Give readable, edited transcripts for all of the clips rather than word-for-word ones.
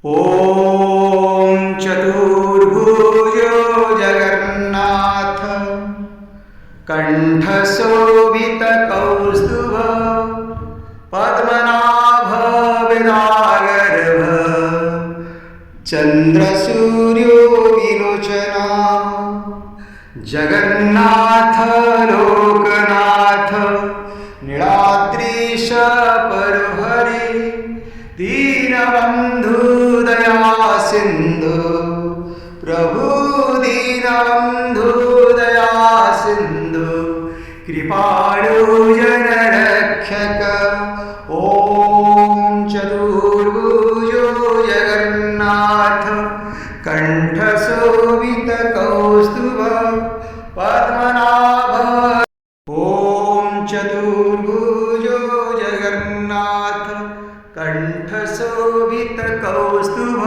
Om चतुर्भुजो Jagannath कण्ठशोभितकौस्तुभ पद्मनाभविदागर्भ चन्द्रसूर्यो विलोचना Jagannath Loknath नीलाद्रीश परहरि Dinabandhu Daya Sindhu Prabhu Dinabandhu Daya Sindhu कृपाळु जनरक्षक Om चतुर्भुजो Jagannath कण्ठशोभितकौस्तुभ Padmanabha Om चतुर्भुजो Jagannath कण्ठशोभितकौस्तुभ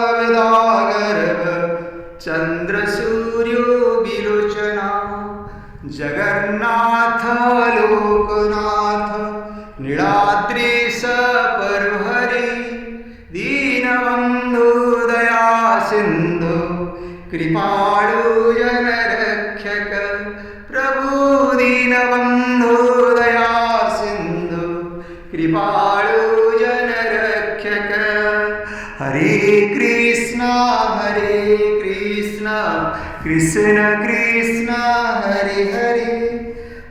पद्मनाभविदागर्भ चन्द्रसूर्यो विलोचना Jagannath Loknath नीलाद्रीश परहरि Dinabandhu Daya Sindhu कृपाळु जनरक्षक Prabhu Dinabandhu Daya Sindhu कृपाळु जनरक्षक Hare Krishna Krishna Krishna Hare Hare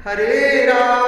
Hare Ram